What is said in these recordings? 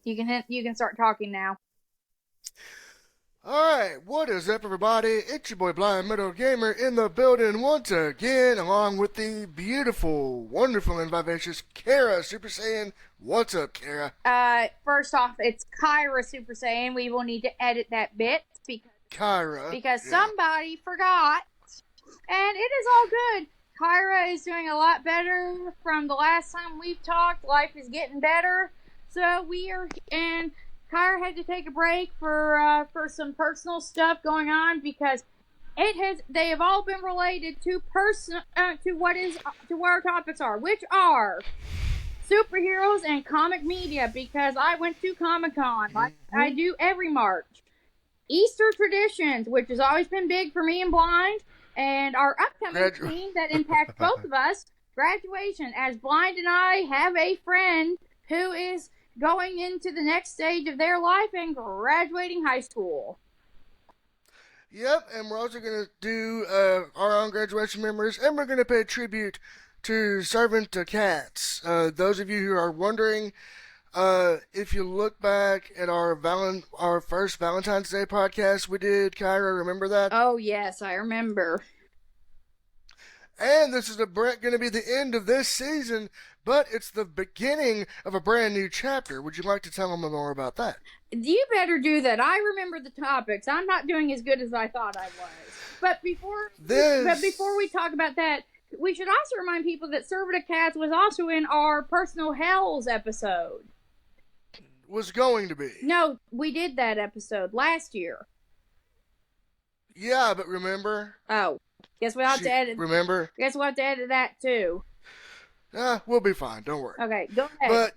You can start talking now. Alright, what is up, everybody? It's your boy Blind Metal Gamer in the building once again, along with the beautiful, wonderful, and vivacious Kara Super Saiyan. What's up, Kara? First off, it's Kyra Super Saiyan. We will need to edit that bit because somebody forgot, and it is all good. Kyra is doing a lot better from the last time we've talked. Life is getting better, so Kyra had to take a break for some personal stuff going on because they have all been related to what our topics are, which are superheroes and comic media, because I went to Comic-Con like I do every March. Easter traditions, which has always been big for me and Blind, and our upcoming theme that impacts both of us, graduation, as Blind and I have a friend who is going into the next stage of their life and graduating high school. Yep, and we're also going to do our own graduation memories, and we're going to pay tribute to Servant to Cats. Those of you who are wondering, if you look back at our first Valentine's Day podcast we did, Kyra, remember that? Oh, yes, I remember. And this is going to be the end of this season, but it's the beginning of a brand new chapter. Would you like to tell them more about that? You better do that. I remember the topics. I'm not doing as good as I thought I was. But before we talk about that, we should also remind people that Servant of Cats was also in our Personal Hells episode. Was going to be. No, we did that episode last year. Yeah, but remember? Oh. Guess we'll have to edit. Remember? Guess we'll have to edit that too. We'll be fine. Don't worry. Okay, go ahead.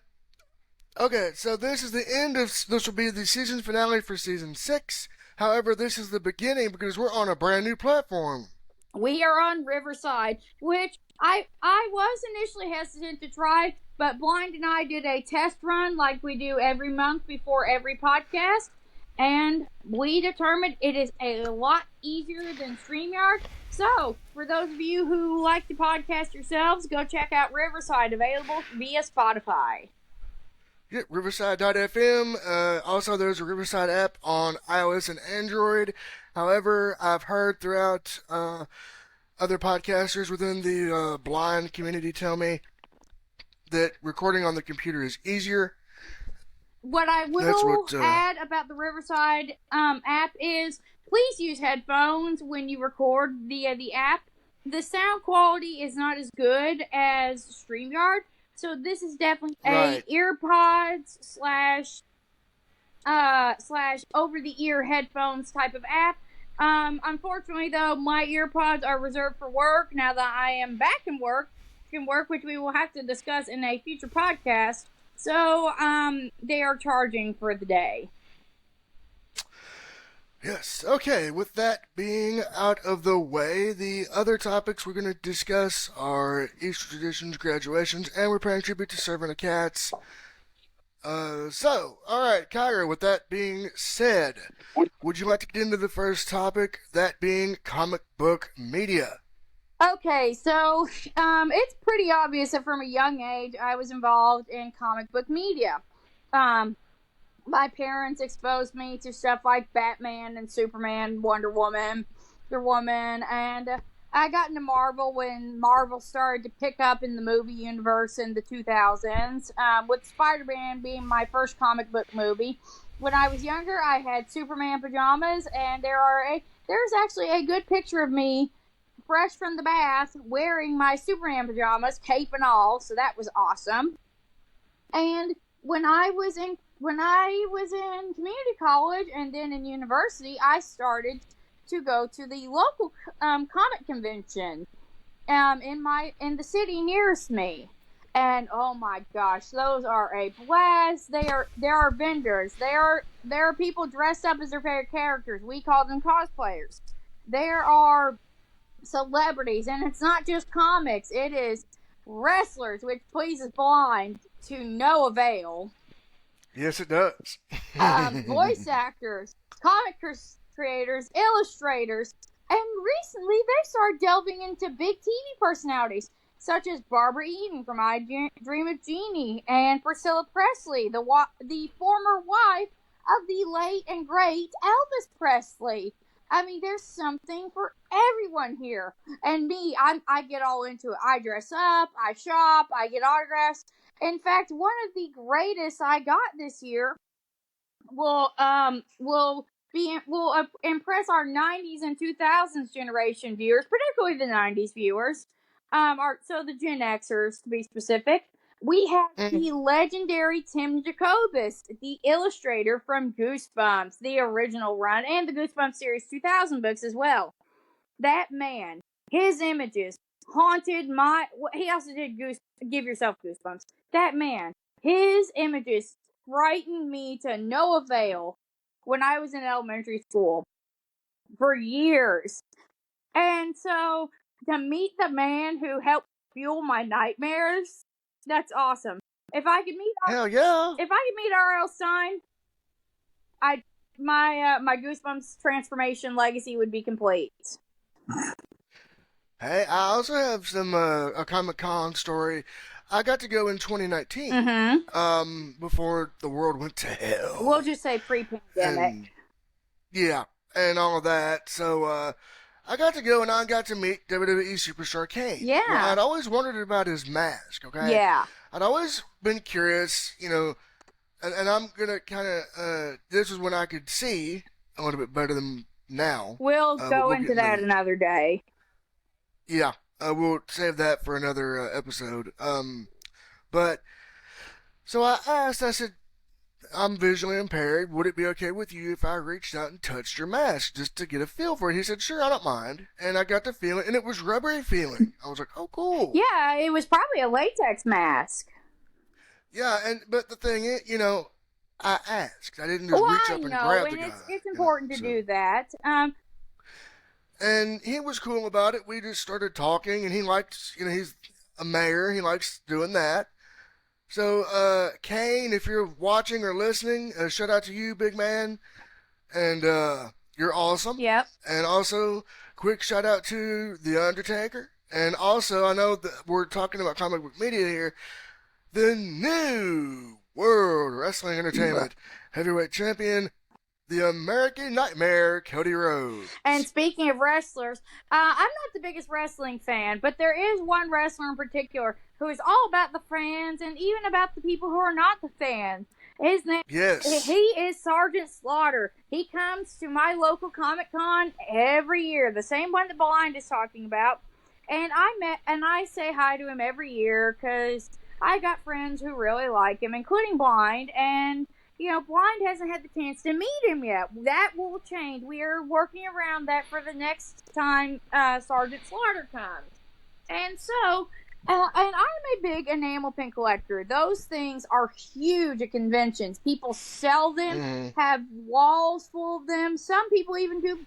So this will be the season finale for season 6. However, this is the beginning because we're on a brand new platform. We are on Riverside, which I was initially hesitant to try, but Blind and I did a test run like we do every month before every podcast, and we determined it is a lot easier than StreamYard. So, for those of you who like to podcast yourselves, go check out Riverside, available via Spotify. Yeah, Riverside.fm. Also, there's a Riverside app on iOS and Android. However, I've heard throughout other podcasters within the blind community tell me that recording on the computer is easier. What I will add about the Riverside app is, please use headphones when you record via the app. The sound quality is not as good as StreamYard, so this is definitely a earpods slash over-the-ear headphones type of app. Unfortunately, though, my earpods are reserved for work now that I am back in work, which we will have to discuss in a future podcast. So, they are charging for the day. Yes, okay, with that being out of the way, the other topics we're going to discuss are Easter traditions, graduations, and we're paying tribute to Servant of Cats. Alright, Kyra, with that being said, would you like to get into the first topic, that being comic book media? Okay, so, it's pretty obvious that from a young age, I was involved in comic book media. My parents exposed me to stuff like Batman and Superman, Wonder Woman, and I got into Marvel when Marvel started to pick up in the movie universe in the 2000s, with Spider-Man being my first comic book movie. When I was younger, I had Superman pajamas, and there's actually a good picture of me fresh from the bath wearing my Superman pajamas, cape and all, so that was awesome. And when I was in community college and then in university, I started to go to the local comic convention in the city nearest me. And oh my gosh, those are a blast. There are vendors. There are people dressed up as their favorite characters. We call them cosplayers. There are celebrities, and it's not just comics. It is wrestlers, which pleases Blind to no avail. Yes, it does. Voice actors, comic creators, illustrators, and recently they started delving into big TV personalities. such as Barbara Eden from I Dream of Jeannie and Priscilla Presley, the former wife of the late and great Elvis Presley. I mean, there's something for everyone here. And me, I get all into it. I dress up, I shop, I get autographs. In fact, one of the greatest I got this year will impress our 90s and 2000s generation viewers, particularly the 90s viewers. The Gen Xers to be specific. We have Mm. the legendary Tim Jacobus, the illustrator from Goosebumps, the original run, and the Goosebumps series 2000 books as well. That man, his images haunted my. He also did Give Yourself Goosebumps. That man, his images frightened me to no avail when I was in elementary school for years. And so to meet the man who helped fuel my nightmares, that's awesome. If I could meet Hell yeah. R.L. Stein, I my Goosebumps transformation legacy would be complete. Hey, I also have some a Comic Con story. I got to go in 2019, Mm-hmm. before the world went to hell. We'll just say pre-pandemic. And yeah, and all of that. So I got to go and I got to meet WWE Superstar Kane. Yeah. Well, I'd always wondered about his mask. Okay. Yeah. I'd always been curious, and I'm gonna kind of. This was when I could see a little bit better than now. We'll go we'll into that another day. Yeah, we'll save that for another episode. But so I asked. I said, "I'm visually impaired. Would it be okay with you if I reached out and touched your mask just to get a feel for it?" He said, "Sure, I don't mind." And I got to feel it, and it was rubbery feeling. I was like, "Oh, cool." Yeah, it was probably a latex mask. Yeah, but the thing is, I asked. I didn't just reach up and grab the guy. It's important to do that. And he was cool about it. We just started talking, and he likes, he's a mayor. He likes doing that. So, Kane, if you're watching or listening, shout out to you, big man. And you're awesome. Yep. And also, quick shout out to The Undertaker. And also, I know that we're talking about comic book media here. The new World Wrestling Entertainment Heavyweight Champion, the American Nightmare, Cody Rhodes. And speaking of wrestlers, I'm not the biggest wrestling fan, but there is one wrestler in particular who is all about the fans and even about the people who are not the fans. His name, yes, he is Sergeant Slaughter. He comes to my local Comic Con every year, the same one that Blind is talking about. And I say hi to him every year because I got friends who really like him, including Blind, and Blind hasn't had the chance to meet him yet. That will change. We are working around that for the next time Sergeant Slaughter comes. And so, and I'm a big enamel pin collector. Those things are huge at conventions. People sell them, have walls full of them. Some people even do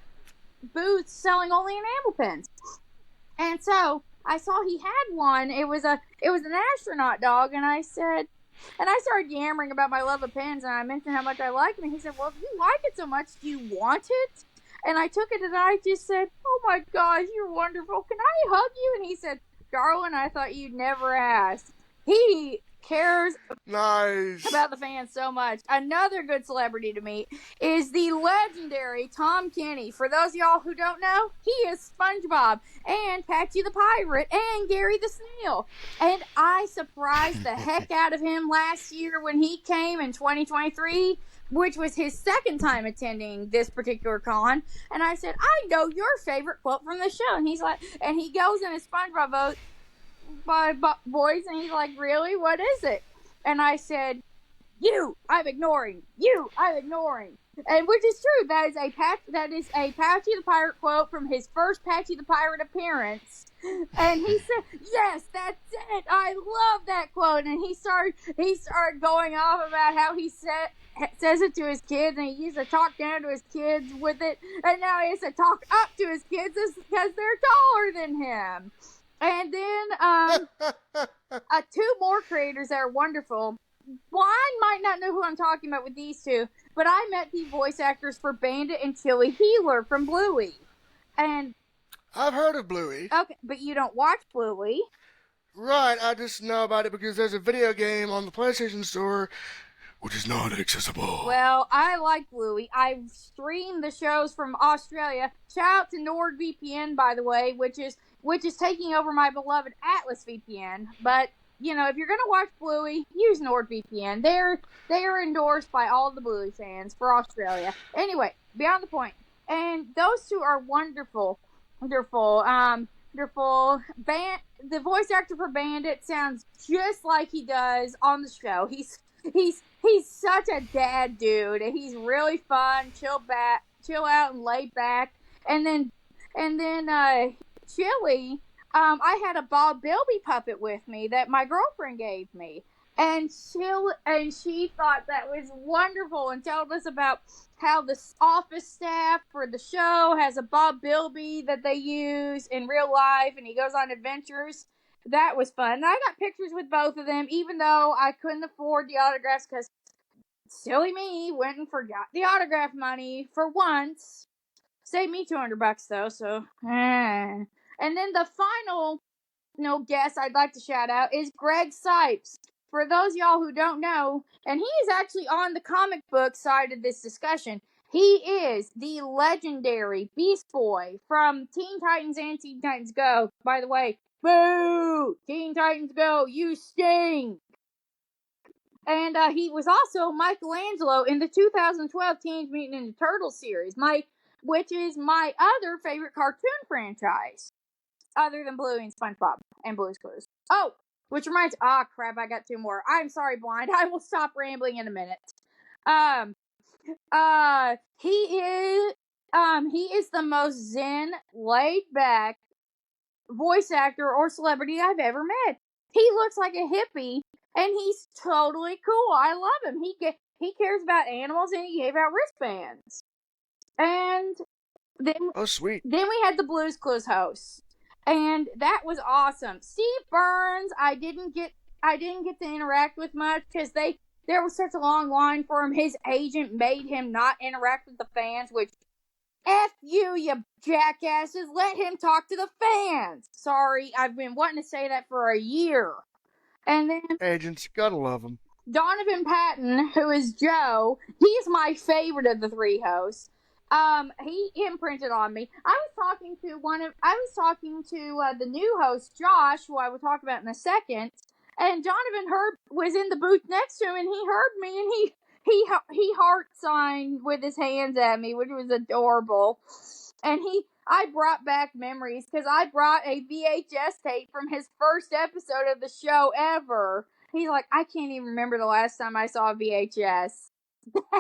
booths selling only enamel pins. And so I saw he had one. It was an astronaut dog, and I started yammering about my love of pins, and I mentioned how much I liked it. And he said, "Well, if you like it so much, do you want it?" And I took it, and I just said, "Oh my gosh, you're wonderful. Can I hug you?" And he said, "Darling, I thought you'd never ask." He cares about the fans so much. Another good celebrity to meet is the legendary Tom Kenny. For those of y'all who don't know, he is SpongeBob and Patchy the Pirate and Gary the Snail. And I surprised the heck out of him last year when he came in 2023, which was his second time attending this particular con. And I said, "I know your favorite quote from the show." And he's like, and he goes in his SpongeBob voice, and he's like, "Really? What is it?" And I said, "You, I'm ignoring. You, I'm ignoring." And which is true. That is a Patchy the Pirate quote from his first Patchy the Pirate appearance. And he said, "Yes, that's it. I love that quote." And he started going off about how he says it to his kids, and he used to talk down to his kids with it, and now he has to talk up to his kids because they're taller than him. And then two more creators that are wonderful. Blind might not know who I'm talking about with these two, but I met the voice actors for Bandit and Chili Healer from Bluey. And I've heard of Bluey. Okay, but you don't watch Bluey. Right, I just know about it because there's a video game on the PlayStation Store which is not accessible. Well, I like Bluey. I've streamed the shows from Australia. Shout out to NordVPN, by the way, which is taking over my beloved Atlas VPN. But you know, if you're gonna watch Bluey, use NordVPN. They are endorsed by all the Bluey fans for Australia. Anyway, beyond the point. And those two are wonderful, wonderful. Wonderful. The voice actor for Bandit sounds just like he does on the show. He's such a dad dude. He's really fun, chill out and laid back. And then Chili, I had a Bob Bilby puppet with me that my girlfriend gave me. And she thought that was wonderful and told us about how the office staff for the show has a Bob Bilby that they use in real life, and he goes on adventures. That was fun. And I got pictures with both of them, even though I couldn't afford the autographs because silly me went and forgot the autograph money for once. Saved me $200 though, so. And then the final guest I'd like to shout out is Greg Sipes. For those of y'all who don't know, and he is actually on the comic book side of this discussion, he is the legendary Beast Boy from Teen Titans and Teen Titans Go. By the way, boo! Teen Titans Go, you stink! And he was also Michelangelo in the 2012 Teenage Mutant Ninja Turtles series, which is my other favorite cartoon franchise, other than Bluey and SpongeBob and Blue's Clues. Oh, which reminds, crap, I got two more. I'm sorry, Blind. I will stop rambling in a minute. Um, he is the most zen, laid back voice actor or celebrity I've ever met. He looks like a hippie, and he's totally cool. I love him. He cares about animals, and he gave out wristbands. And then Oh, sweet. then we had the Blues Clues host, and that was awesome. Steve Burns, I didn't get to interact with much because there was such a long line for him. His agent made him not interact with the fans, which F you jackasses. Let him talk to the fans. Sorry, I've been wanting to say that for a year. And then Agents, gotta love them. Donovan Patton, who is Joe, he's my favorite of the three hosts. He imprinted on me. I was talking to the new host, Josh, who I will talk about in a second, and Donovan was in the booth next to him, and he heard me, and he heart signed with his hands at me, which was adorable. And I brought back memories because I brought a VHS tape from his first episode of the show ever. He's like, I can't even remember the last time I saw a VHS.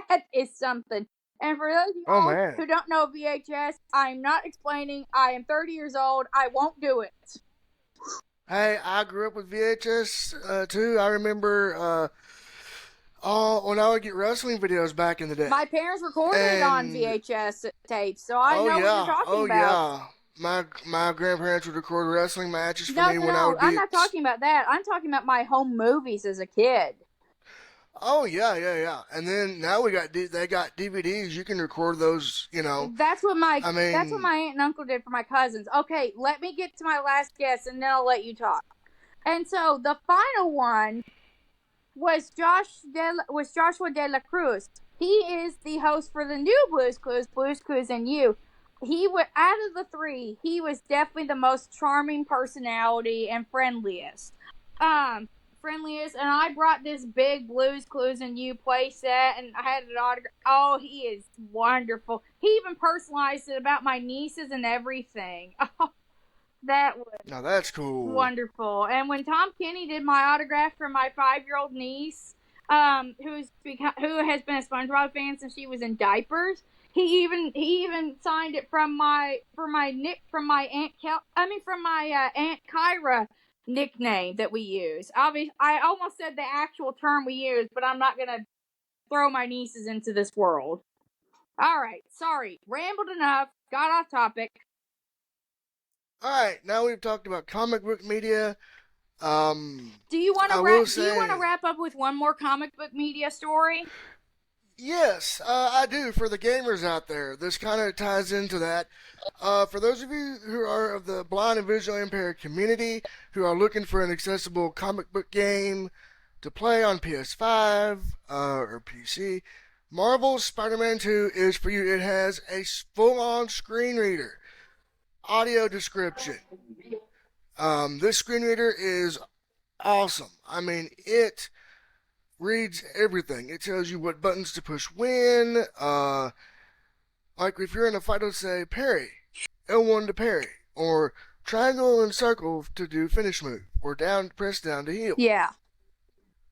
That is something. And for those of Oh, y'all man. who don't know VHS, I'm not explaining. I am 30 years old. I won't do it. Hey, I grew up with VHS too. I remember when I would get wrestling videos back in the day. My parents recorded it on And VHS tapes, so I oh know what you're yeah, talking oh about. yeah. My grandparents would record wrestling matches for No, me no, when I no. would I'm be. not talking about that. I'm talking about my home movies as a kid. Oh yeah, yeah, yeah. And then now they got DVDs. You can record those. That's what my I that's what mean, my aunt and uncle did for my cousins. Okay, let me get to my last guess, and then I'll let you talk. And so the final one was Joshua De La Cruz. He is the host for the new Blues Clues and You. Out of the three, he was definitely the most charming personality and friendliest. Um, friendliest, and I brought this big Blues Clues and You play set, and I had an autograph. Oh, he is wonderful. He even personalized it about my nieces and everything. Oh, that was now that's cool. wonderful. And when Tom Kenny did my autograph for my 5-year-old niece, who has been a SpongeBob fan since she was in diapers, he even signed it from my aunt Kyra nickname that we use. Obviously, I almost said the actual term we use, but I'm not gonna throw my nieces into this world. All right, sorry, rambled enough, got off topic. All right, now we've talked about comic book media. Do you want to I will Do you want to say, wrap up with one more comic book media story? Yes, I do. For the gamers out there, this kind of ties into that. For those of you who are of the blind and visually impaired community who are looking for an accessible comic book game to play on PS5 or PC, Marvel's Spider-Man 2 is for you. It has a full-on screen reader, audio description. This screen reader is awesome. I mean, it reads everything. It tells you what buttons to push when. Like if you're in a fight, it'll say parry, L1 to parry, or triangle and circle to do finish move, or down press down to heal. Yeah.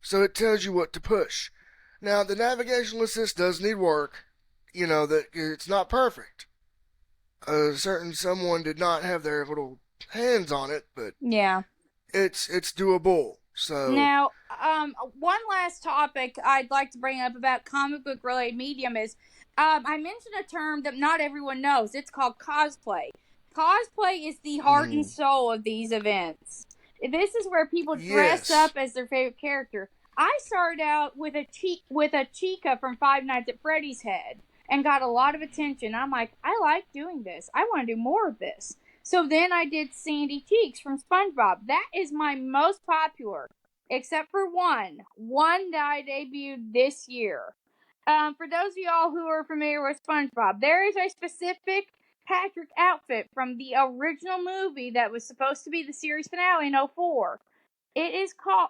So it tells you what to push. Now the navigational assist does need work. You know that it's not perfect. A certain someone did not have their little hands on it, but Yeah. it's doable. So Now, one last topic I'd like to bring up about comic book related medium is I mentioned a term that not everyone knows. It's called cosplay. Cosplay is the heart and soul of these events. This is where people dress yes. up as their favorite character. I started out with a Chica from Five Nights at Freddy's head and got a lot of attention. I'm like, I like doing this. I want to do more of this. So then I did Sandy Cheeks from SpongeBob. That is my most popular, except for one. One that I debuted this year. For those of y'all who are familiar with SpongeBob, there is a specific Patrick outfit from the original movie that was supposed to be the series finale in '04. It is called,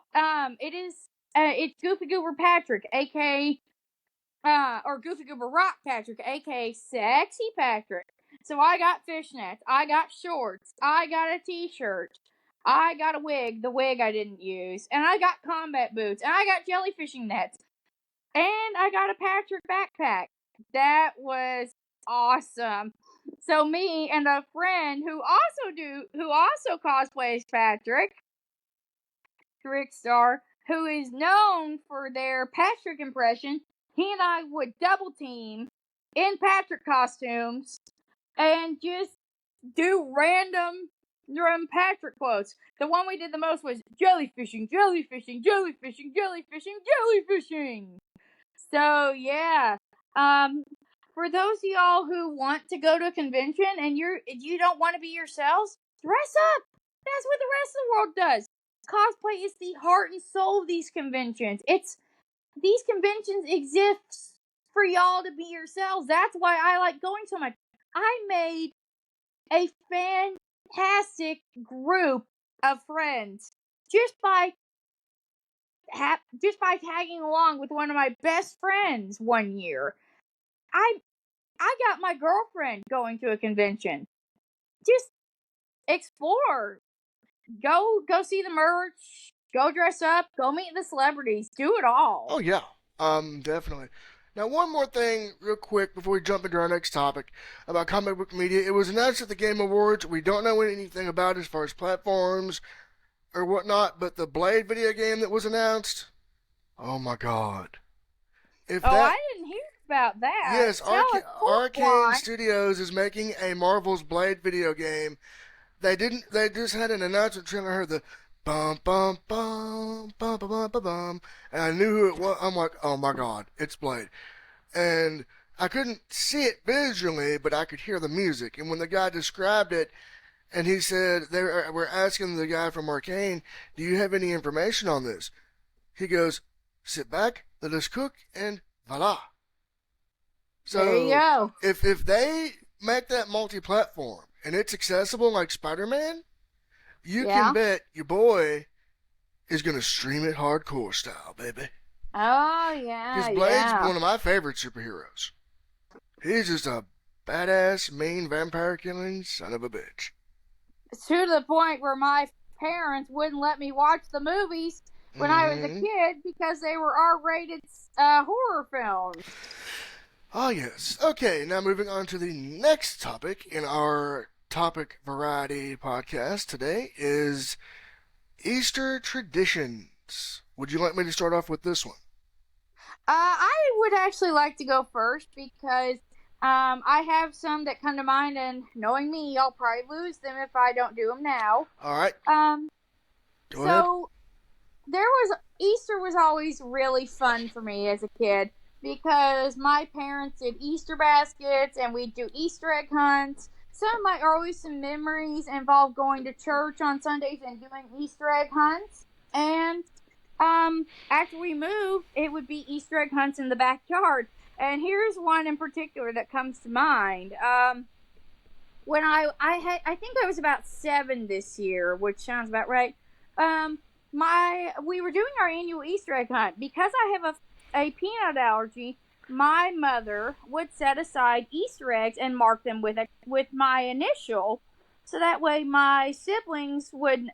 it's Goofy Goober Patrick, aka or Goofy Goober Rock Patrick, aka Sexy Patrick. So I got fishnets, I got shorts, I got a t-shirt, I got a wig, the wig I didn't use, and I got combat boots, and I got jellyfishing nets, and I got a Patrick backpack. That was awesome. So me and a friend who also cosplays Patrick, Trickstar, who is known for their Patrick impression, he and I would double team in Patrick costumes and just do random Patrick quotes. The one we did the most was jellyfishing, jellyfishing, jellyfishing, jellyfishing, jellyfishing. So yeah, um, for those of y'all who want to go to a convention and you don't want to be yourselves, dress up. That's what the rest of the world does. Cosplay is the heart and soul of these conventions. These conventions exist for y'all to be yourselves. That's why I like going so much. I made a fantastic group of friends just by tagging along with one of my best friends one year. I I got my girlfriend going to a convention. Just explore. Go see the merch. Go dress up. Go meet the celebrities. Do it all. Oh yeah, definitely. Now, one more thing, real quick, before we jump into our next topic about comic book media. It was announced at the Game Awards. We don't know anything about it as far as platforms or whatnot, but the Blade video game that was announced. Oh my God! If Oh, that I didn't hear about that. yes, Tell us full Arcane why. Studios is making a Marvel's Blade video game. They didn't. They just had an announcement trailer. I heard the bum bum bum bum bum bum bum bum, and I knew who it was. I'm like, oh my God, it's Blade. And I couldn't see it visually, but I could hear the music. And when the guy described it, and he said they were asking the guy from Arcane, "Do you have any information on this?" He goes, "Sit back, let us cook, and voila." There you So go. if they make that multi-platform and it's accessible like Spider-Man, you can Yeah. bet your boy is gonna stream it hardcore style, baby. Oh Because yeah, Blade's yeah. one of my favorite superheroes. He's just a badass, mean vampire killing son of a bitch. To the point where my parents wouldn't let me watch the movies when I was a Mm-hmm. kid because they were R-rated horror films. Ah, yes. Okay, now moving on to the next topic in our topic variety podcast today is Easter traditions. Would you like me to start off with this one? I would actually like to go first because I have some that come to mind, and knowing me, I'll probably lose them if I don't do them now. All right, Um, go ahead. so Easter was always really fun for me as a kid. because my parents did Easter baskets and we'd do Easter egg hunts. Some of my earliest memories involve going to church on Sundays and doing Easter egg hunts. And after we moved, it would be Easter egg hunts in the backyard. And here's one in particular that comes to mind. When I think I was about 7 this year, which sounds about right. Um, my we were doing our annual Easter egg hunt because I have a peanut allergy. My mother would set aside Easter eggs and mark them with my initial, so that way my siblings and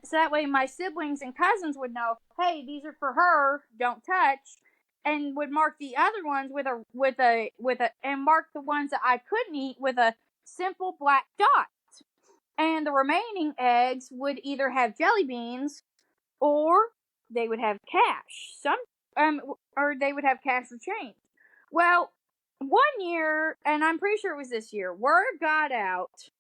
cousins would know, hey, these are for her, don't touch, and would mark the other ones and mark the ones that I couldn't eat with a simple black dot. And the remaining eggs would either have jelly beans or they would have cash. Um or they would have cash or change. Well, one year, and I'm pretty sure it was this year, word got out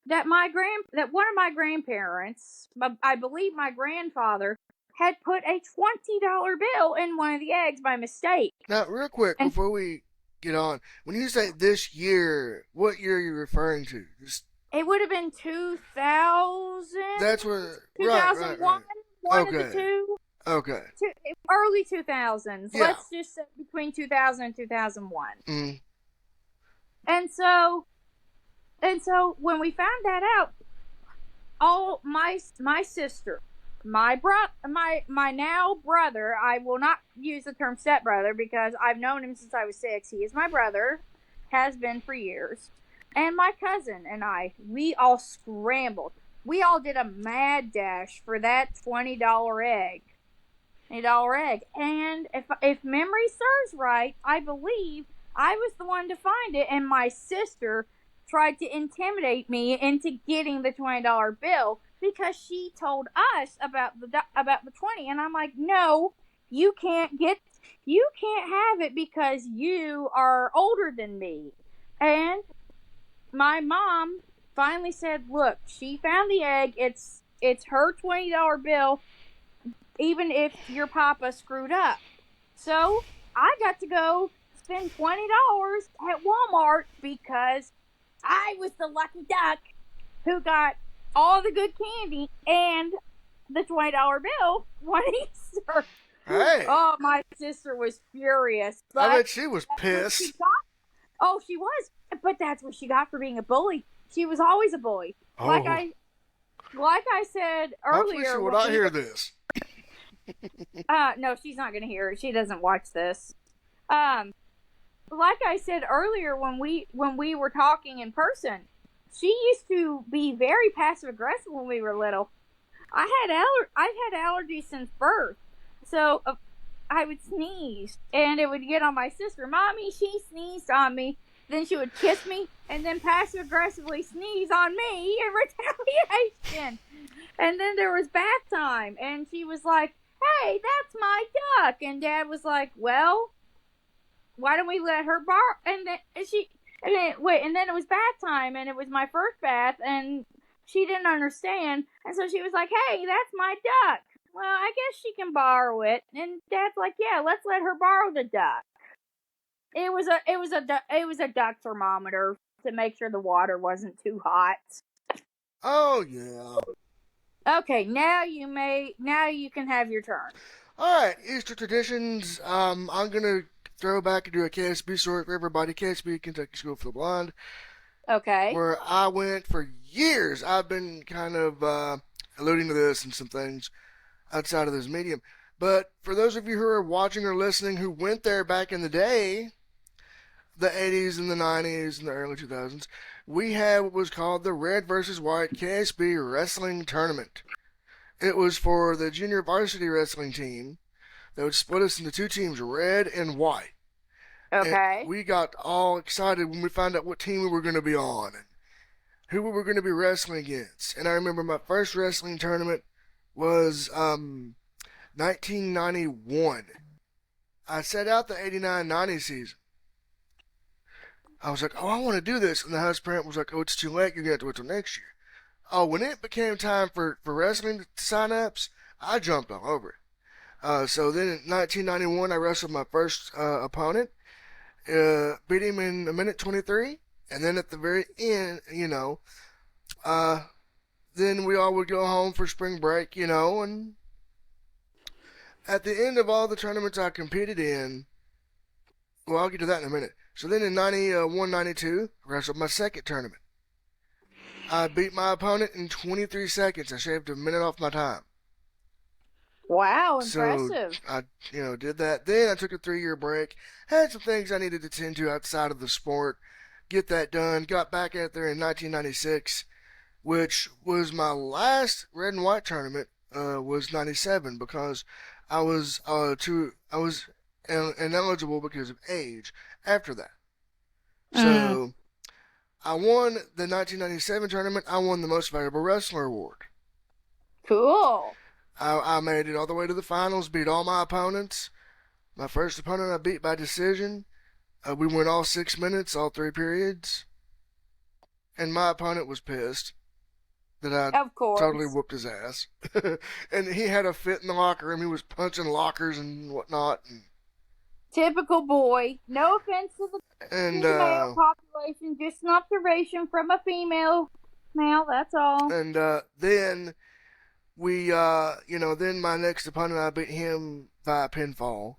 that one of my grandparents, I believe my grandfather, had put a $20 bill in one of the eggs by mistake. Now, real quick, And before we get on, when you say this year, what year are you referring to? Just it would have been 2000, that's where. Right, right, 2001, right. one of the Okay, two, okay, early 2000s. yeah. Let's just say between 2000 and 2001. Mm. And so, when we found that out, all my sister, my now brother, I will not use the term stepbrother because I've known him since I was 6. He is my brother, has been for years. And my cousin and we all scrambled. We all did a mad dash for that $20 egg. $20 egg. And if memory serves right, I believe I was the one to find it, and my sister tried to intimidate me into getting the $20 bill because she told us about the 20, and I'm like, no, you can't have it because you are older than me. And my mom finally said, look, she found the egg. It's her $20 bill, even if your papa screwed up. So I got to go spend $20 at Walmart because I was the lucky duck who got all the good candy and the $20 bill one Easter. Hey, Oh, my sister was furious, I but bet she was that's what she pissed. got. Oh, she was, but that's what she got for being a bully. She was always a bully. Like Oh, I like I said hopefully she earlier will when not we hear were this. no, she's not gonna hear it. She doesn't watch this. Um, like I said earlier when we were talking in person, she used to be very passive aggressive when we were little. I've had allergies since birth, so I would sneeze and it would get on my sister. Mommy, she sneezed on me. Then she would kiss me and then passive aggressively sneeze on me in retaliation. And then there was bath time, and she was like, "Hey, that's my duck." And Dad was like, "Well, why don't we let her borrow?" And then it was bath time, and it was my first bath, and she didn't understand, and so she was like, "Hey, that's my duck. Well, I guess she can borrow it." And Dad's like, "Yeah, let's let her borrow the duck." It was a duck thermometer to make sure the water wasn't too hot. Oh yeah. Okay, now you can have your turn. All right, Easter traditions. I'm gonna throw back and do a KSB story for everybody. KSB, Kentucky School for the Blind, Okay. where I went for years. I've been kind of alluding to this and some things outside of this medium. But for those of you who are watching or listening who went there back in the day, the 80s and the 90s and the early 2000s, we had what was called the Red versus White KSB Wrestling Tournament. It was for the junior varsity wrestling team. They would split us into two teams, red and white. And Okay. we got all excited when we found out what team we were going to be on and who we were going to be wrestling against. And I remember my first wrestling tournament was 1991. I set out the 89-90 season. I was like, oh, I want to do this. And the house parent was like, oh, it's too late. You're going to have to wait till next year. Oh, when it became time for wrestling sign-ups, I jumped all over it. So then in 1991, I wrestled my first opponent. beat him in a minute 23, and then at the very end, uh, then we all would go home for spring break, and at the end of all the tournaments I competed in, well, I'll get to that in a minute. So then in 91, 92, wrestled my second tournament. I beat my opponent in 23 seconds. I shaved a minute off my time. Wow, So impressive. I, did that. Then I took a 3 year break. Had some things I needed to tend to outside of the sport. Get that done. Got back out there in 1996, which was my last red and white tournament. Was 97 because I was ineligible because of age. After that, Mm, so I won the 1997 tournament. I won the most valuable wrestler award. cool. I made it all the way to the finals, beat all my opponents. My first opponent I beat by decision. We went all 6 minutes, all 3 periods. And my opponent was pissed that I Of totally course. whooped his ass. And he had a fit in the locker room. He was punching lockers and whatnot. Typical boy. No offense to the And, male population, just an observation from a female male, that's all. then then my next opponent, I beat him by pinfall.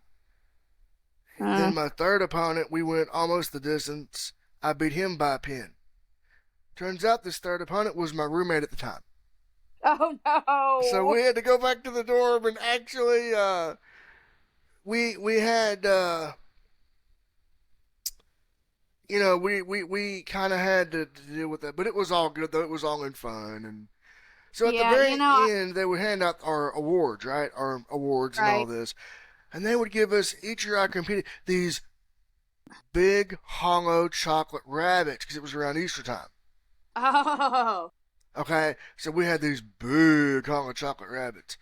Mm. Then my third opponent, we went almost the distance. I beat him by a pin. Turns out this third opponent was my roommate at the time. Oh So no. we had to go back to the dorm and actually we had we kind of had to deal with that, but it was all good though. It was all in fun. And so at the Yeah, very end they would hand out our awards, right? Our awards and all right. this. And they would give us each year I competed these big hollow chocolate rabbits because it was around Easter time. Oh. Okay, so we had these big hollow chocolate rabbits.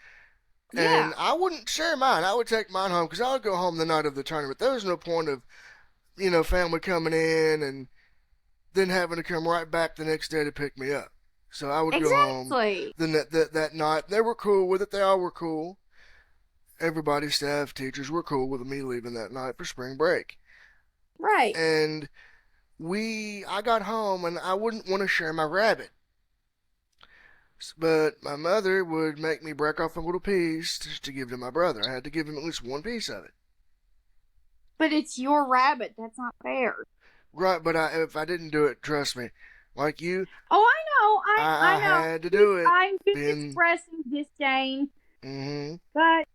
Yeah. And I wouldn't share mine. I would take mine home because I would go home the night of the tournament. There was no point of, family coming in and then having to come right back the next day to pick me up. So I would go home Exactly. that night. They were cool with it. They all were cool. Everybody, staff, teachers were cool with me leaving that night for spring break. Right. And I got home and I wouldn't want to share my rabbit. But my mother would make me break off a little piece just to give to my brother. I had to give him at least one piece of it. But it's your rabbit. That's not fair. Right, but if I didn't do it, trust me, like you, Oh, I know. I I know. had to do it. I'm just Being, expressing disdain, mm-hmm, but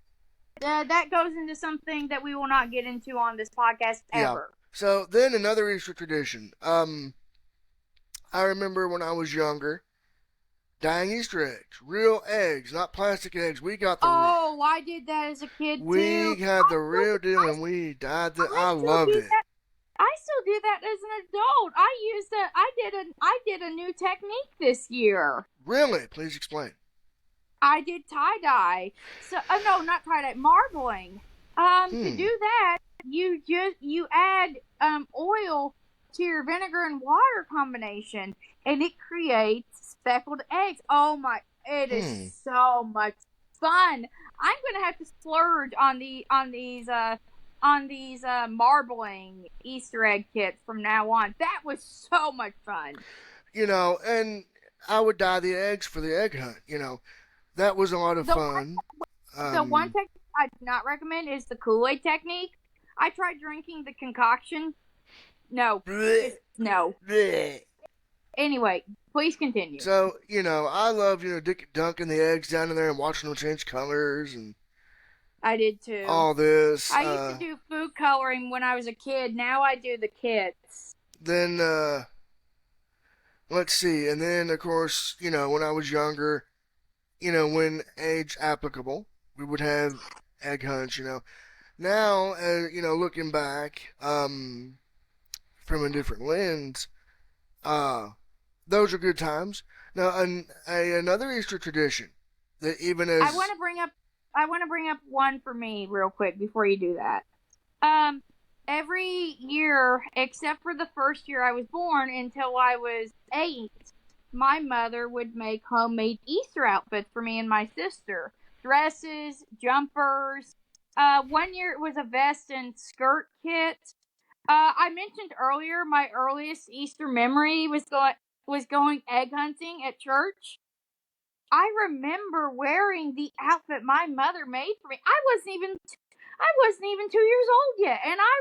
that goes into something that we will not get into on this podcast yeah. ever. So then another Easter tradition. I remember when I was younger, dyeing Easter eggs, real eggs, not plastic eggs. We got the Oh, I did that as a kid we too. had the real deal, and we dyed the. I Still loved do it. that. I still do that as an adult. I did a new technique this year. Really, please explain. I did tie dye. So, no, not tie dye, marbling. To do that, you add oil to your vinegar and water combination, and it creates speckled eggs. Oh my! It is so much fun. I'm gonna have to splurge on these marbling Easter egg kits from now on. That was so much fun. And I would dye the eggs for the egg hunt. That was a lot of The fun. one technique I do not recommend is the Kool-Aid technique. I tried drinking the concoction. No, bleh, no. bleh. Anyway, please continue. So, I love, dunking the eggs down in there and watching them change colors and I did too. all this. I used to do food coloring when I was a kid. Now I do the kits. Then, let's see. And then, of course, when I was younger, when age applicable, we would have egg hunts. Now, looking back, from a different lens, those are good times. Now, another Easter tradition that even as I want to bring up one for me real quick before you do that. Every year except for the first year I was born until I was 8, my mother would make homemade Easter outfits for me and my sister. Dresses, jumpers. One year it was a vest and skirt kit. I mentioned earlier my earliest Easter memory was going egg hunting at church. I remember wearing the outfit my mother made for me. I wasn't even 2 years old yet, and I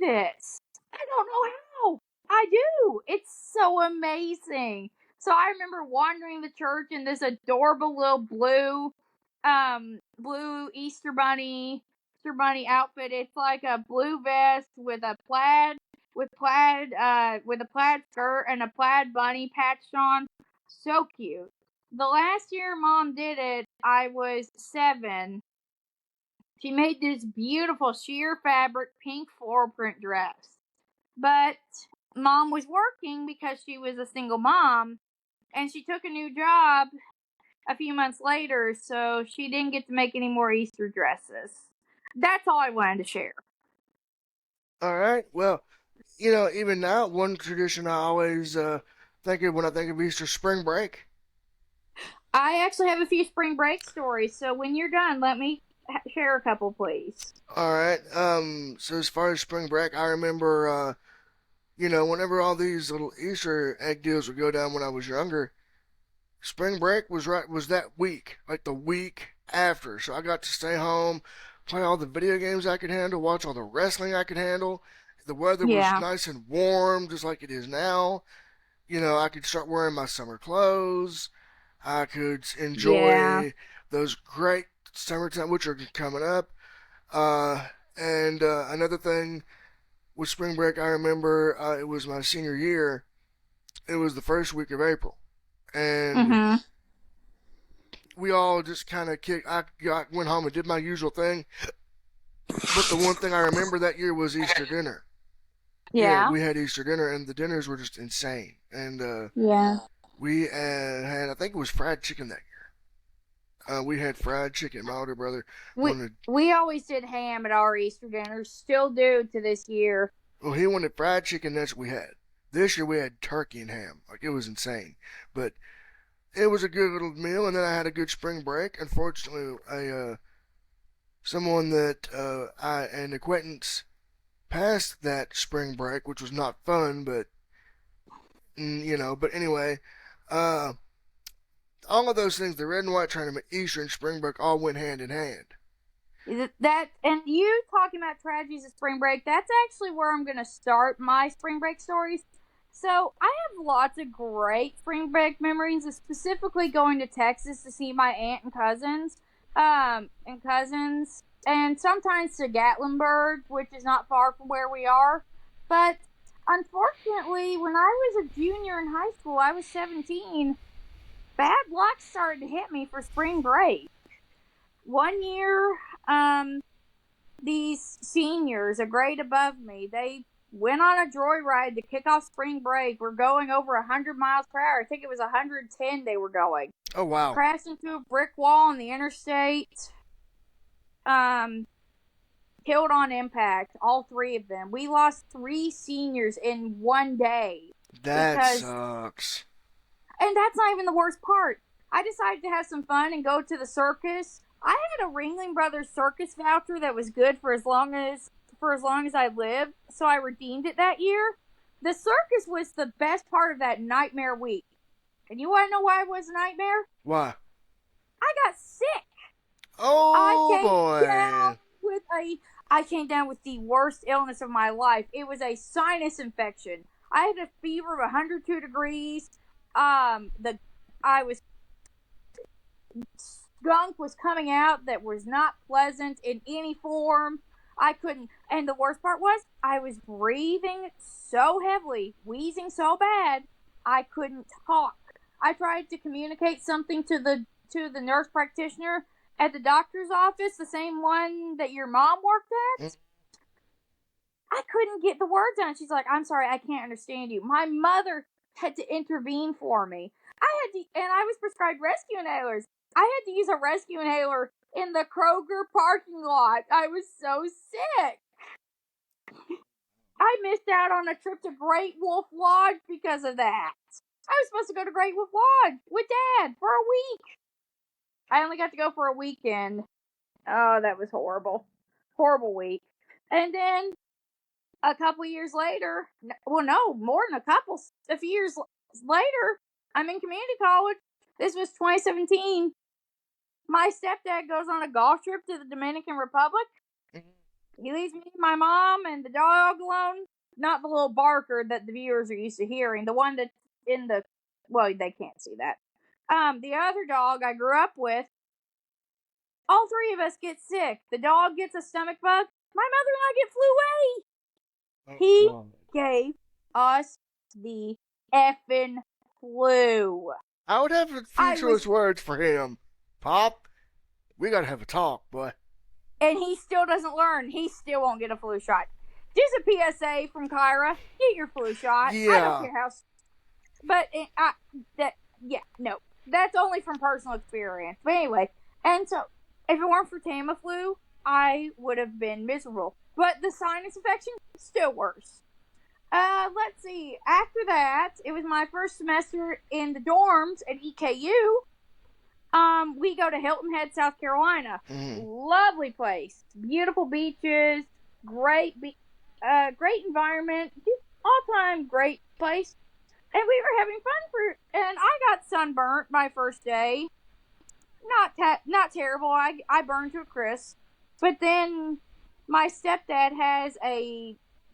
remember this. I don't know how. I do. It's so amazing. So I remember wandering the church in this adorable little blue Easter bunny outfit. It's like a blue vest with a plaid skirt and a plaid bunny patched on. So cute. The last year Mom did it, I was 7. She made this beautiful sheer fabric pink floral print dress. But Mom was working because she was a single mom, and she took a new job a few months later, so she didn't get to make any more Easter dresses. That's all I wanted to share. All right. Well, even now, one tradition I always think of when I think of Easter, spring break. I actually have a few spring break stories, so when you're done, let me share a couple, please. All right. So as far as spring break, I remember, whenever all these little Easter egg deals would go down when I was younger, spring break was that week, like the week after. So I got to stay home, play all the video games I could handle, watch all the wrestling I could handle. The weather was Yeah, nice and warm, just like it is now. I could start wearing my summer clothes. I could yeah. enjoy those great summertime, which are coming up. And another thing with spring break, I remember it was my senior year. It was the first week of April, and Mm-hmm. we all just kind of kicked. Went home and did my usual thing. But the one thing I remember that year was Easter dinner. Yeah, Yeah, we had Easter dinner, and the dinners were just insane. And yeah. we had, I think it was fried chicken that year. We had fried chicken. My older brother We wanted, we always did ham at our Easter dinners, still do to this year. well, he wanted fried chicken. That's what we had. This year we had turkey and ham. Like, it was insane. But it was a good little meal, and then I had a good spring break. Unfortunately, someone that an acquaintance passed that spring break, which was not fun, but But anyway, uh, all of those things, the red and white tournament, Easter, and spring break, all went hand in hand. That and you talking about tragedies of spring break, that's actually where I'm gonna start my spring break stories. So I have lots of great spring break memories, specifically going to Texas to see my aunt and sometimes to Gatlinburg, which is not far from where we are. But unfortunately, when I was a junior in high school, I was 17. Bad luck started to hit me for spring break. One year, um, these seniors, a grade above me, they went on a joyride to kick off spring break. We're going over 100 miles per hour. I think it was 110 they were going. Oh, wow. Crashed into a brick wall on the interstate. Um, Killed on impact, all three of them. We lost 3 seniors in one day That because, sucks. and that's not even the worst part. I decided to have some fun and go to the circus. I had a Ringling Brothers circus voucher that was good for as long as I lived, so I redeemed it that year. The circus was the best part of that nightmare week. And you want to know why it was a nightmare? Why? I got sick. I Oh, came down boy. with a I came down with the worst illness of my life. It was a sinus infection. I had a fever of 102 degrees. The I was Skunk was coming out that was not pleasant in any form. I couldn't, and the worst part was I was breathing so heavily, wheezing so bad, I couldn't talk. I tried to communicate something to the nurse practitioner at the doctor's office, the same one that your mom worked Mm. at. I couldn't get the words out. She's like, "I'm sorry, I can't understand you." My mother had to intervene for me. And I was prescribed rescue inhalers. I had to use a rescue inhaler in the Kroger parking lot. I was so sick. I missed out on a trip to Great Wolf Lodge because of that. I was supposed to go to Great Wolf Lodge with Dad for a week. I only got to go for a weekend. Oh, that was horrible. Horrible week. And then A couple years later, well, no, more than a few years later, I'm in community college. This was 2017. My stepdad goes on a golf trip to the Dominican Republic. He leaves me, my mom, and the dog alone. Not the little barker that the viewers are used to hearing. The one that's in the, well, they can't see that. The other dog I grew up with. All three of us get sick. The dog gets a stomach bug. My mother and I get flu A. Oh, He God. gave us the effing flu. I would have a few I choice was, words for him. Pop, we gotta have a talk, boy. and he still doesn't learn. He still won't get a flu shot. Just a PSA from Kyra: get your flu shot. I don't Yeah. care how, but yeah, no, that's only from personal experience. But anyway, and so if it weren't for Tamiflu, I would have been miserable. But the sinus infection, still worse. Let's see. After that, it was my first semester in the dorms at EKU. We go to Hilton Head, South Carolina. Mm. Lovely place, beautiful beaches, great environment, just all time great place. And we were having fun and I got sunburnt my first day. Not terrible. I burned to a crisp. But then my stepdad has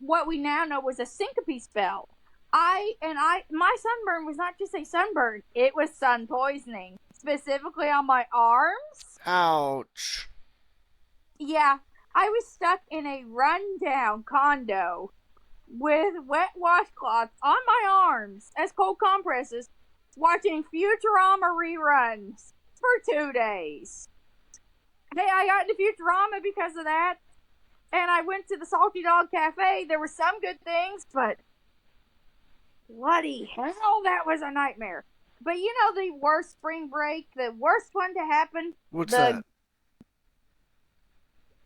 what we now know was a syncope spell. My sunburn was not just a sunburn, it was sun poisoning, specifically on my arms. Ouch. Yeah, I was stuck in a rundown condo with wet washcloths on my arms as cold compresses, watching Futurama reruns for 2 days. I got into Futurama because of that, and I went to the Salty Dog Cafe. There were some good things, but bloody hell, that was a nightmare. But you know the worst spring break, the worst one to happen? What's that?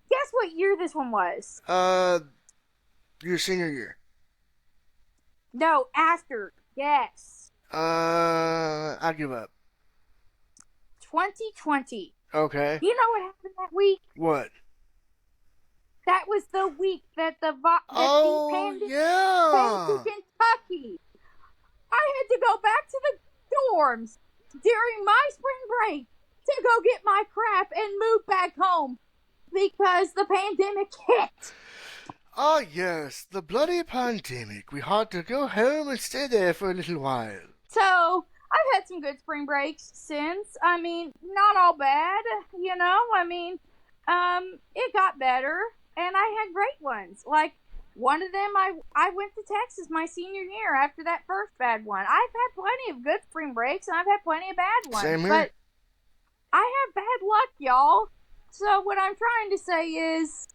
Guess what year this one was? Your senior year. No, after. Yes. I give up. 2020. Okay. You know what happened that week? What? That was the week that the pandemic yeah. came to Kentucky. I had to go back to the dorms during my spring break to go get my crap and move back home because the pandemic hit. Ah, yes, the bloody pandemic. We had to go home and stay there for a little while. So, I've had some good spring breaks since. I mean, not all bad, you know? I mean, it got better, and I had great ones. Like, one of them, I went to Texas my senior year after that first bad one. I've had plenty of good spring breaks, and I've had plenty of bad ones. Same here. But I have bad luck, y'all. So, what I'm trying to say is,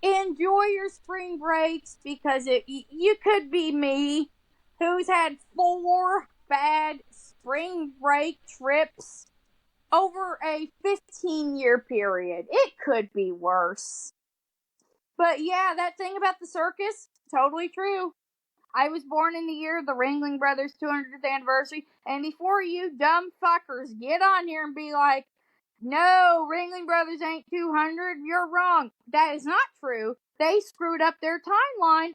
enjoy your spring breaks, because you could be me, who's had 4 bad spring break trips over a 15-year period. It could be worse. But yeah, that thing about the circus, totally true. I was born in the year of the Ringling Brothers' 200th anniversary, and before you dumb fuckers get on here and be like, no, Ringling Brothers ain't 200, you're wrong. That is not true. They screwed up their timeline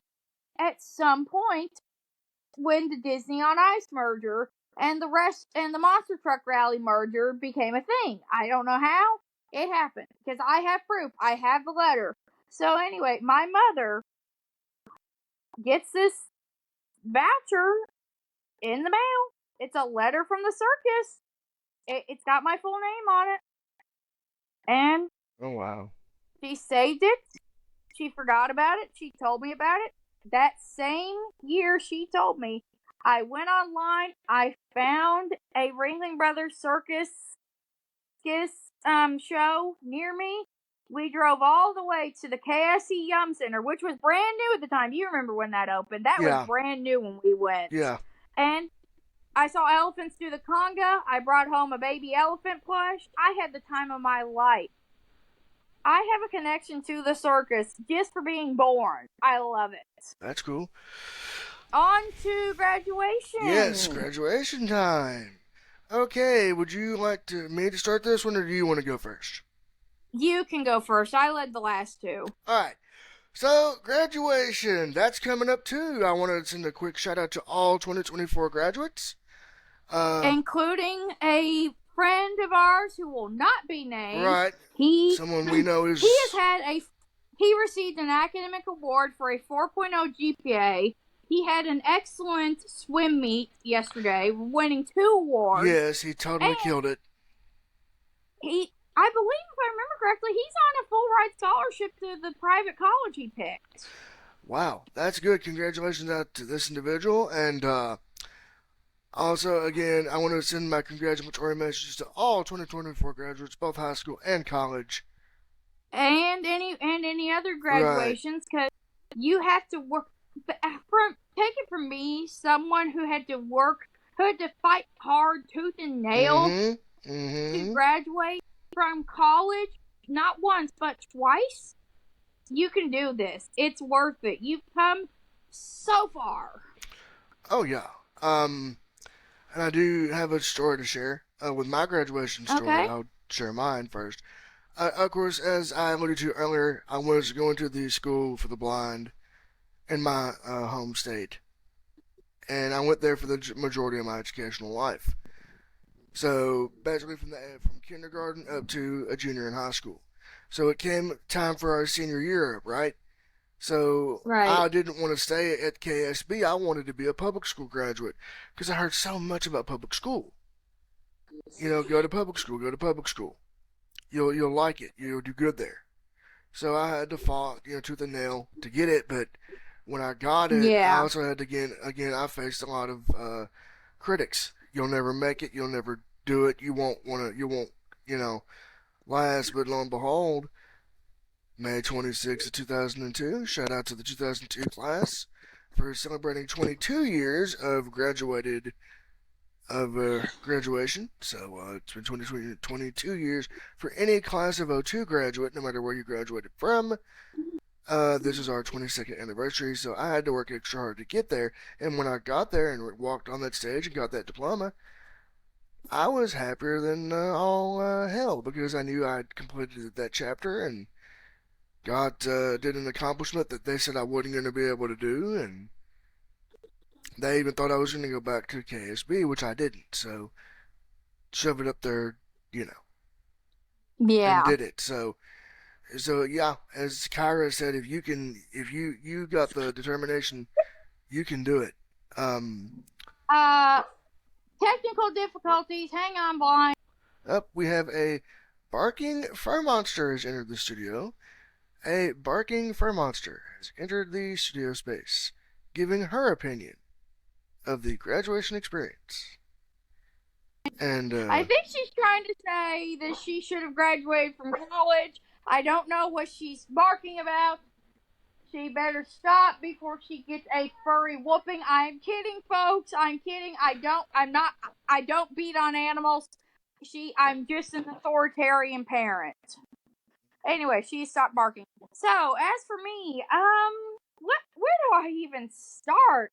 at some point when the Disney on Ice merger and the Monster Truck Rally merger became a thing. I don't know how it happened, because I have proof. I have the letter. So anyway, my mother gets this voucher in the mail. It's a letter from the circus. It's got my full name on it. And Oh, wow. she saved it. She forgot about it. She told me about it. That same year she told me, I went online. I found a Ringling Brothers circus show near me. We drove all the way to the KSC Yum Center, which was brand new at the time. You remember when that opened. That was brand new when we went. Yeah. And I saw elephants do the conga. I brought home a baby elephant plush. I had the time of my life. I have a connection to the circus just for being born. I love it. That's cool. On to graduation. Yes, graduation time. Okay, would you like me to start this one, or do you want to go first? You can go first. I led the last two. Alright, So, graduation, that's coming up too. I wanted to send a quick shout out to all 2024 graduates. Uh, including a friend of ours who will not be named. right. He Someone we know he has is. had a he received an academic award for a 4.0 GPA. He had an excellent swim meet yesterday, winning 2 awards, Yes, he totally and killed it. I believe, if I remember correctly, he's on a full ride scholarship to the private college he picked. Wow, that's good. Congratulations out to this individual. And also, again, I want to send my congratulatory messages to all 2024 graduates, both high school and college. And any other Right. graduations, because you have to work. From take it from me, someone who had to fight hard, tooth and nail, Mm hmm. to Mm hmm. graduate from college, not once but twice. You can do this. It's worth it. You've come so far. Oh, yeah. And I do have a story to share. With my graduation story, Okay. I'll share mine first. Of course, as I alluded to earlier, I was going to the school for the blind in my home state, and I went there for the majority of my educational life. So basically, from kindergarten up to a junior in high school. So it came time for our senior year up, right? So Right. I didn't want to stay at KSB. I wanted to be a public school graduate because I heard so much about public school. Go to public school, go to public school. You'll like it. You'll do good there. So I had to fight, tooth and nail to get it. But when I got it, I Yeah. also had to again. I faced a lot of critics. You'll never make it. You'll never do it. You won't want to. You won't. You know. Last but lo and behold, May 26th of 2002. Shout out to the 2002 class for celebrating 22 years of graduation. So it's been 22 years for any class of '02 graduate, no matter where you graduated from. This is our 22nd anniversary, so I had to work extra hard to get there. And when I got there and walked on that stage and got that diploma, I was happier than all hell because I knew I'd completed that chapter and did an accomplishment that they said I wasn't going to be able to do. And they even thought I was going to go back to KSB, which I didn't. So shove it up there, you know, and Yeah. did it. So yeah, as Kyra said, if you got the determination, you can do it. Um, Uh, Technical difficulties. Hang on, blind. Up, we have a barking fur monster has entered the studio. A barking fur monster has entered the studio space, giving her opinion of the graduation experience. And I think she's trying to say that she should have graduated from college. I don't know what she's barking about. She better stop before she gets a furry whooping. I'm kidding, folks. I'm kidding. I'm not. I don't beat on animals. I'm just an authoritarian parent. Anyway, she stopped barking. So, as for me, where do I even start?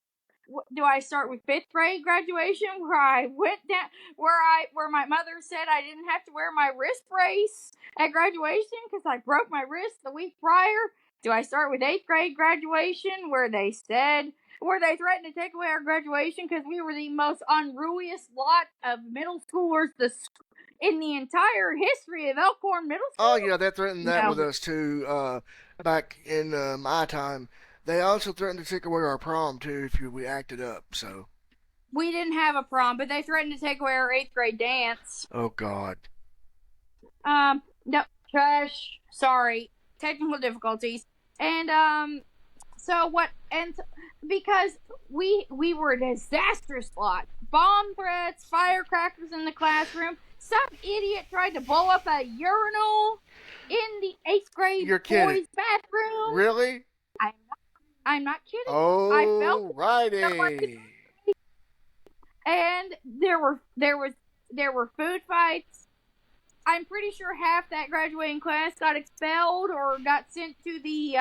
Do I start with fifth grade graduation, where I went down, where my mother said I didn't have to wear my wrist brace at graduation because I broke my wrist the week prior? Do I start with eighth grade graduation, where they threatened to take away our graduation because we were the most unruliest lot of middle schoolers in the entire history of Elkhorn Middle oh School? yeah, they threatened that with No, us too. Back in my time, they also threatened to take away our prom too if we acted up. So, we didn't have a prom, but they threatened to take away our eighth grade dance. oh God. No, trash. Sorry, technical difficulties. And so what? And because we were a disastrous lot. Bomb threats, firecrackers in the classroom. Some idiot tried to blow up a urinal in the eighth grade You're kidding. boys' bathroom. Really? I'm I'm not kidding. I felt Oh, it. Someone could, righty. and there were food fights. I'm pretty sure half that graduating class got expelled or got sent to the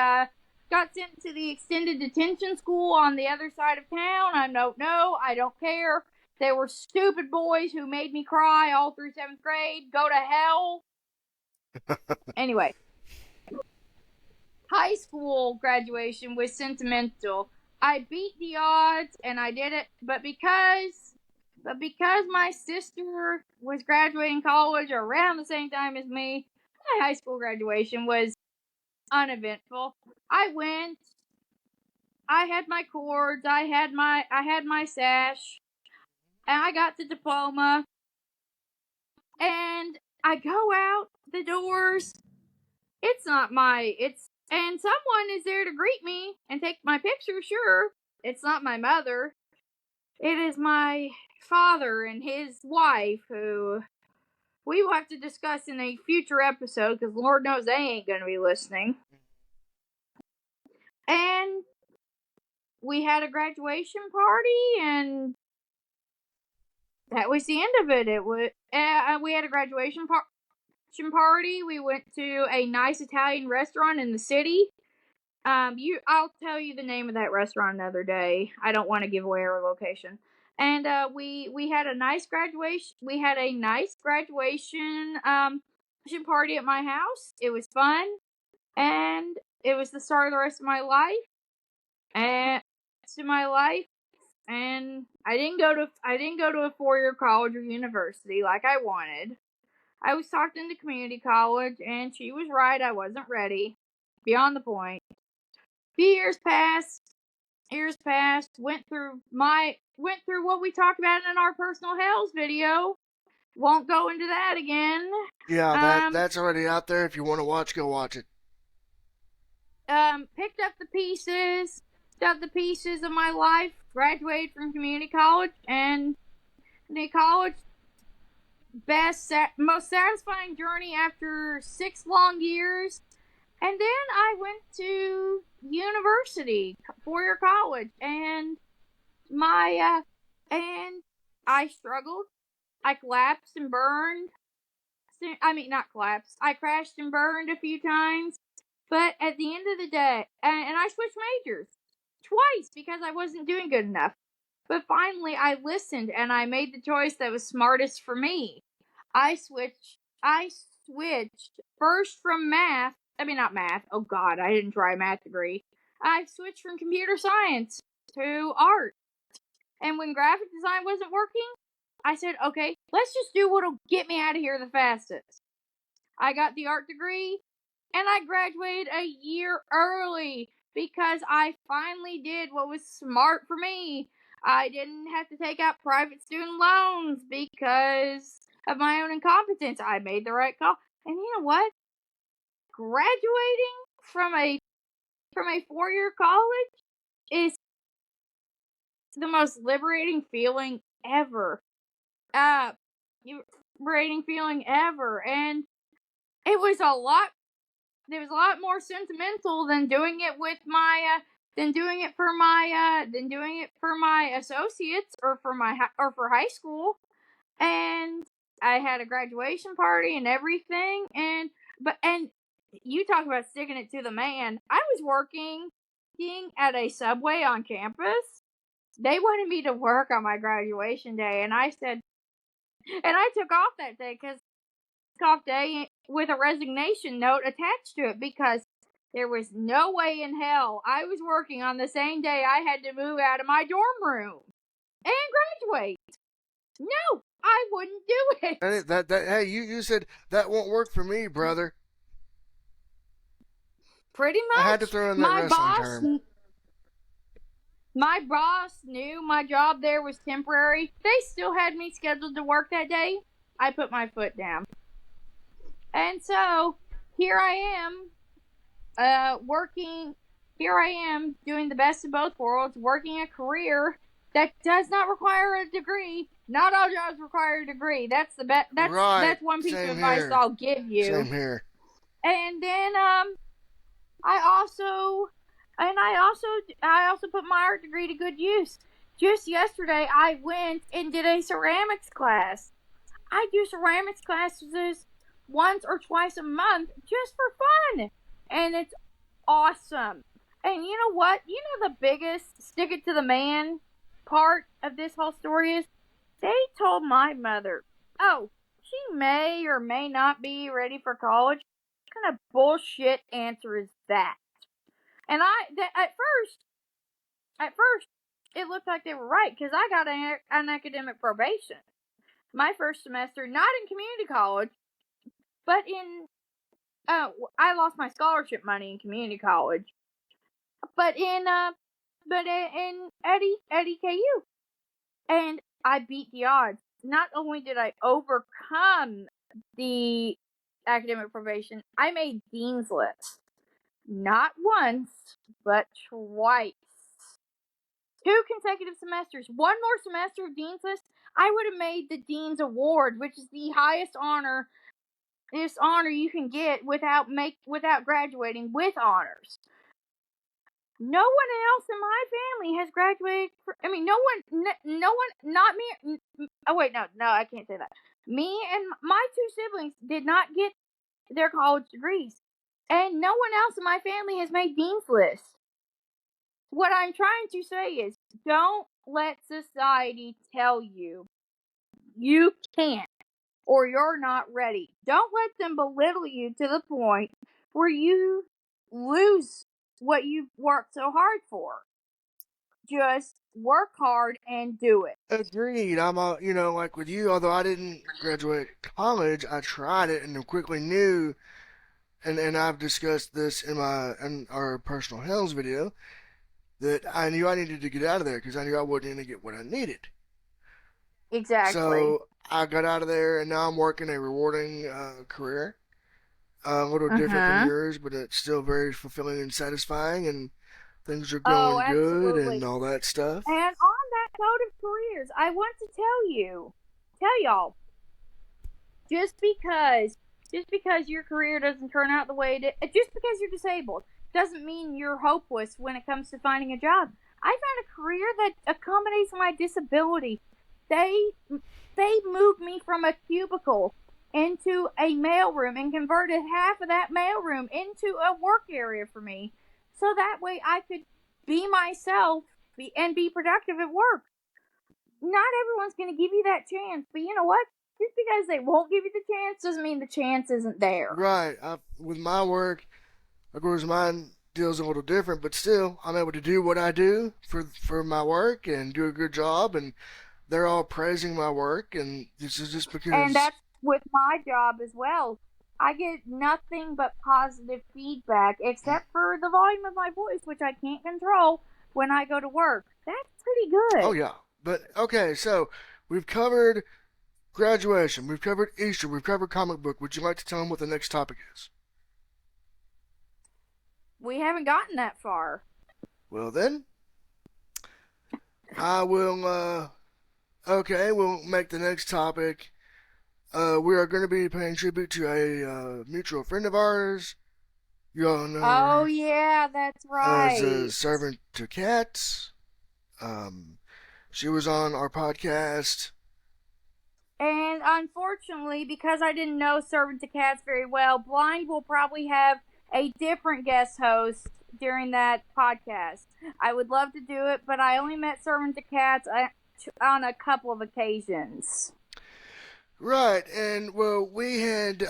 extended detention school on the other side of town. I don't know. I don't care. They were stupid boys who made me cry all through seventh grade. Go to hell. Anyway, high school graduation was sentimental. I beat the odds and I did it, but because my sister was graduating college around the same time as me, my high school graduation was uneventful. I went, I had my cords, I had my sash, and I got the diploma, and I go out the doors. It's not my it's and someone is there to greet me and take my picture, sure. It's not my mother. It is my father and his wife, who we will have to discuss in a future episode because Lord knows they ain't going to be listening. And we had a graduation party, and that was the end of it. We had a graduation party. We went to a nice Italian restaurant in the city. I'll tell you the name of that restaurant another day. I don't want to give away our location. And we had a nice graduation. We had a nice graduation party at my house. It was fun, and it was the start of the rest of my life. And to my life, and I didn't go to a 4-year college or university like I wanted. I was talked into community college, and she was right. I wasn't ready. Beyond the point. Few years passed. Years passed. Went through what we talked about in our personal hells video. Won't go into that again. Yeah, Um, that's already out there. If you want to watch, go watch it. picked up the pieces of my life. Graduated from community college, and the college most satisfying journey after 6 long years. And then I went to university, 4-year college, and my and I struggled. I collapsed and burned. I mean, not collapsed. I crashed and burned a few times. But at the end of the day, and I switched majors twice because I wasn't doing good enough. But finally, I listened and I made the choice that was smartest for me. I switched first from math. I mean, not math. Oh God, I didn't try a math degree. I switched from computer science to art. And when graphic design wasn't working, I said, okay, let's just do what'll get me out of here the fastest. I got the art degree, and I graduated a year early because I finally did what was smart for me. I didn't have to take out private student loans because of my own incompetence. I made the right call. And you know what? Graduating from a 4-year college is the most liberating feeling ever. Uh liberating feeling ever. And it was a lot there was a lot more sentimental than doing it with my than doing it for my associates or for high school. And I had a graduation party and everything. And you talk about sticking it to the man. I was working at a Subway on campus. They wanted me to work on my graduation day, and I took off that day because off day with a resignation note attached to it because there was no way in hell I was working on the same day I had to move out of my dorm room and graduate. No, I wouldn't do it. And that hey, you said that won't work for me, brother. Pretty I had to much. throw in that wrestling term. My boss knew my job there was temporary. They still had me scheduled to work that day. I put my foot down. And so here I am working. Here I am doing the best of both worlds, working a career that does not require a degree. Not all jobs require a degree. That's the best. Right. That's one piece of Same advice here. I'll give you. Same here. And then I also I also put my art degree to good use. Just yesterday, I went and did a ceramics class. I do ceramics classes once or twice a month just for fun, and it's awesome. And you know what? You know the biggest stick it to the man part of this whole story is they told my mother, oh, she may or may not be ready for college. What kind of bullshit answer is that? And at first, it looked like they were right because I got an academic probation. My first semester, not in community college, but in I lost my scholarship money in community college, but in Eddie KU, and I beat the odds. Not only did I overcome the academic probation, I made dean's list. Not once, but twice. 2 consecutive semesters. One more semester of dean's list, I would have made the dean's award, which is the highest honor, this honor you can get without graduating with honors. No one else in my family has graduated. No one, not me. Oh wait, no, I can't say that. Me and my 2 siblings did not get their college degrees, and no one else in my family has made dean's list. What I'm trying to say is, don't let society tell you you can't or you're not ready. Don't let them belittle you to the point where you lose what you've worked so hard for. Just work hard and do it. Agreed. I'm like with you, although I didn't graduate college, I tried it and quickly knew, and I've discussed this in our personal health video, that I knew I needed to get out of there because I knew I wasn't going to get what I needed. Exactly. So I got out of there, and now I'm working a rewarding career, a little different from Uh-huh. yours, but it's still very fulfilling and satisfying, and things are Oh, going good and absolutely. all that stuff. And on that note of careers, I want to tell y'all, just because just because your career doesn't turn out the way just because you're disabled doesn't mean you're hopeless when it comes to finding a job. I found a career that accommodates my disability. They moved me from a cubicle into a mailroom and converted half of that mailroom into a work area for me, so that way I could be myself and be productive at work. Not everyone's going to give you that chance, but you know what? Just because they won't give you the chance doesn't mean the chance isn't there. Right. With my work, of course, mine deal's a little different, but still, I'm able to do what I do for my work and do a good job, and they're all praising my work, and this is just And because. that's with my job as well. I get nothing but positive feedback, except for the volume of my voice, which I can't control when I go to work. That's pretty Oh good. yeah, but okay, so we've covered graduation, we've covered Easter, we've covered comic book. Would you like to tell them what the next topic is? We haven't gotten that far. Well then, I will. Okay, we'll make the next topic. We are going to be paying tribute to a mutual friend of ours. You all know Oh, her yeah, that's as a right. servant to cats. Um, she was on our podcast. And unfortunately, because I didn't know Servant to Cats very well, Blind will probably have a different guest host during that podcast. I would love to do it, but I only met Servant to Cats on a couple of occasions. Right, and well, we had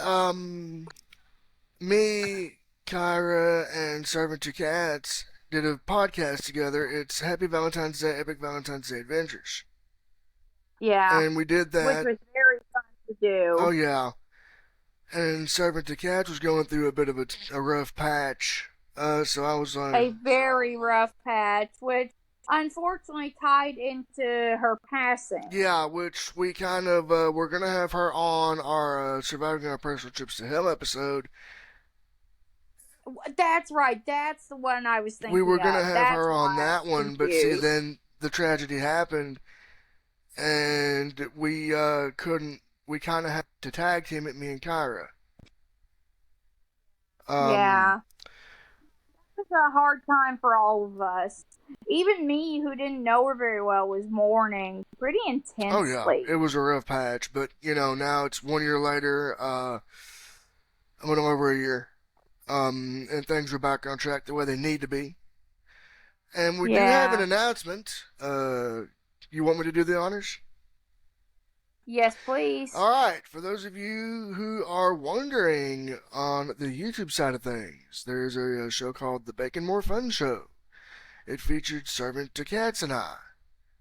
me, Kyra, and Servant to Cats did a podcast together. It's Happy Valentine's Day, Epic Valentine's Day Adventures. Yeah, And we did which that. was very fun to Oh, do. yeah. And Servant to Cats was going through a bit of a rough patch. So I was like, A very rough patch, which unfortunately tied into her passing. yeah, which we kind of, we're going to have her on our Surviving Our Personal Trips to Hell episode. That's right. That's the one I was We were thinking going to of. have That's her on why I that was one, but see, confused. then the tragedy happened, and we couldn't. We kind of had to tag team it, me and Kyra. Um, Yeah. It's a hard time for all of us. Even me, who didn't know her very well, was mourning pretty oh yeah, intensely. it was a rough patch, but now it's 1 year later. A little over a year. And things are back on track the way they need to be. And we do have an Yeah. announcement. You want me to do the honors? Yes, please. All right, for those of you who are wondering on the YouTube side of things, there's a show called The Bacon More Fun Show. It featured Servant to Cats and I.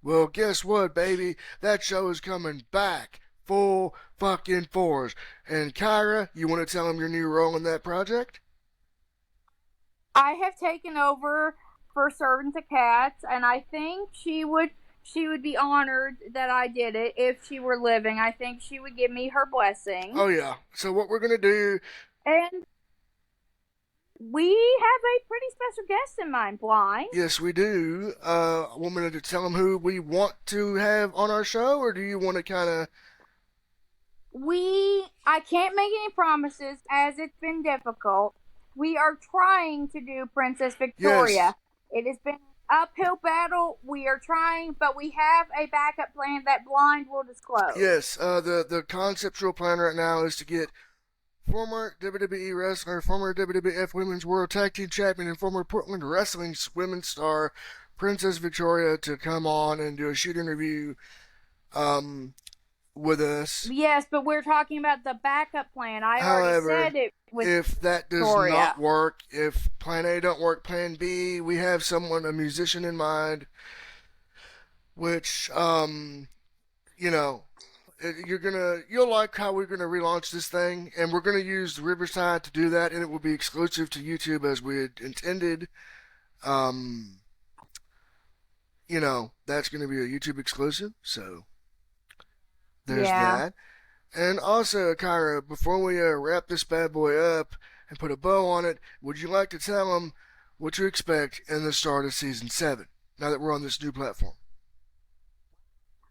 Well, guess what, baby? That show is coming back full fucking force. And Kyra, you want to tell them your new role in that project? I have taken over for Servant to Cats, and I think she would be honored that I did it if she were living. I think she would give me her blessing. Oh, yeah. So, what we're going to do. And we have a pretty special guest in mind, Blind. Yes, we do. Want me to tell them who we want to have on our show, or do you want to kind of. I can't make any promises as it's been difficult. We are trying to do Princess Yes. Victoria. It has been an uphill battle. We are trying, but we have a backup plan that Blind will disclose. Yes, the conceptual plan right now is to get former WWE wrestler, former WWF Women's World Tag Team Champion, and former Portland Wrestling Women's Star Princess Victoria to come on and do a shoot interview with us. Yes, but we're talking about the backup plan. I already However, said it with if that does Victoria. not work, if Plan A don't work, Plan B, we have someone, a musician in mind, which you know, you'll like how we're gonna relaunch this thing, and we're gonna use Riverside to do that, and it will be exclusive to YouTube as we had intended. Um, that's gonna be a YouTube exclusive, so there's that. And also, Kyra, before we wrap this bad boy up and put a bow on it, would you like to tell them what to expect in the start of season 7? Now that we're on this new platform.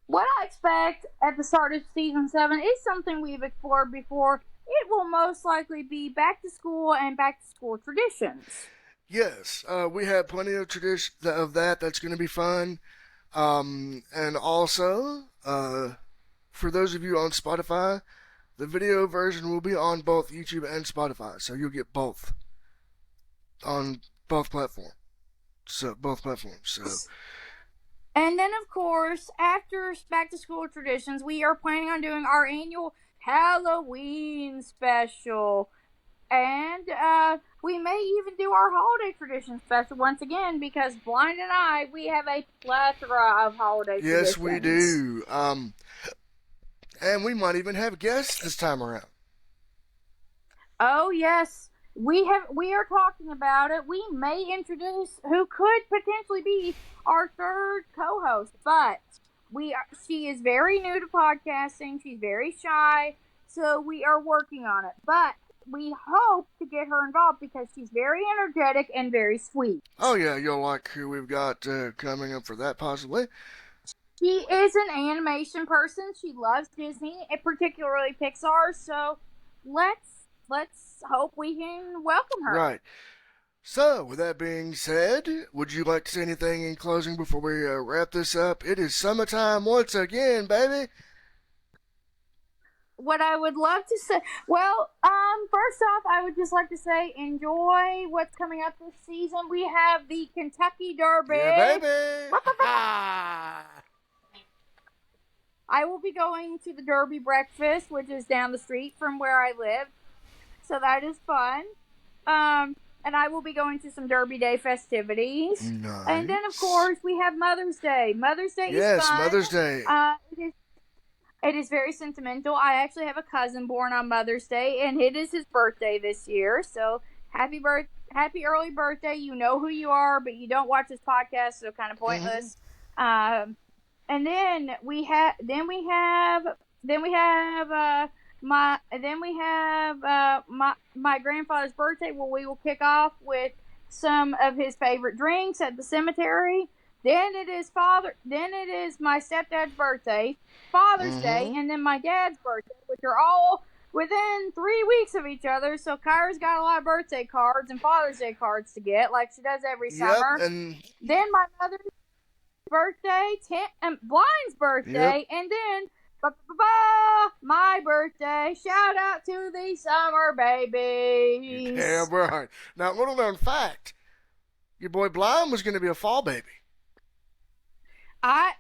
What I expect at the start of season 7 is something we've explored before. It will most likely be back to school and back to school traditions. Yes, we have plenty of tradition of that. That's going to be fun. And also, for those of you on Spotify, the video version will be on both YouTube and Spotify, so you'll get both on both platforms. So. And then, of course, after back to school traditions, we are planning on doing our annual Halloween special. And we may even do our holiday tradition special once again, because Blind and I, we have a plethora of holiday traditions. Yes, we do. And we might even have guests this time around. Oh yes, we are talking about it. We may introduce who could potentially be our third co-host, but she is very new to podcasting. She's very shy, so we are working on it. But we hope to get her involved because she's very energetic and very sweet. Oh yeah, you'll like who we've got coming up for that possibly. She is an animation person. She loves Disney, and particularly Pixar. So let's hope we can welcome her. Right. So, with that being said, would you like to say anything in closing before we wrap this up? It is summertime once again, baby. What I would love to say, well, first off, I would just like to say enjoy what's coming up this season. We have the Kentucky Derby. Yeah, baby. I will be going to the Derby breakfast, which is down the street from where I live. So that is fun. And I will be going to some Derby Day festivities. Nice. And then, of course, we have Mother's Day. Mother's Day is fun. Yes, Mother's Day. It is very sentimental. I actually have a cousin born on Mother's Day, and it is his birthday this year. So happy early birthday! You know who you are, but you don't watch this podcast, so kind of pointless. Mm-hmm. And then we have my grandfather's birthday, where we will kick off with some of his favorite drinks at the cemetery. Then it is my stepdad's birthday, Father's Day, and then my dad's birthday, which are all within 3 weeks of each other. So Kyra's got a lot of birthday cards and Father's Day cards to get, like she does every summer. And then my mother's birthday, Blind's birthday, and then my birthday. Shout out to the summer babies. Yeah, right. Now, little known fact, your boy Blind was going to be a fall baby.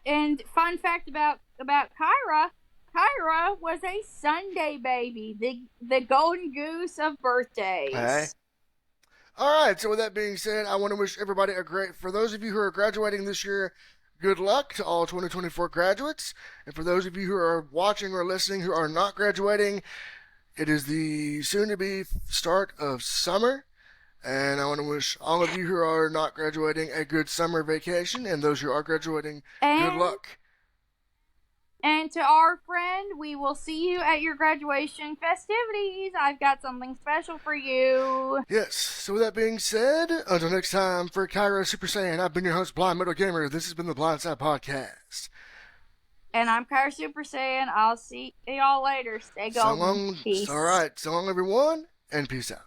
And fun fact about Kyra Kyra was a Sunday baby, the golden goose of Hey. birthdays. All right, so with that being said, I want to wish everybody for those of you who are graduating this year, good luck to all 2024 graduates. And for those of you who are watching or listening who are not graduating, it is the soon to be start of summer. And I want to wish all of you who are not graduating a good summer vacation, and those who are graduating, good And luck. And to our friend, we will see you at your graduation festivities. I've got something special for you. Yes, so with that being said, until next time, for Kyra Super Saiyan, I've been your host, Blind Metal Gamer. This has been the Blindside Podcast. And I'm Kyra Super Saiyan. I'll see y'all later. Stay So golden. long, Peace. alright, so long everyone, and peace out.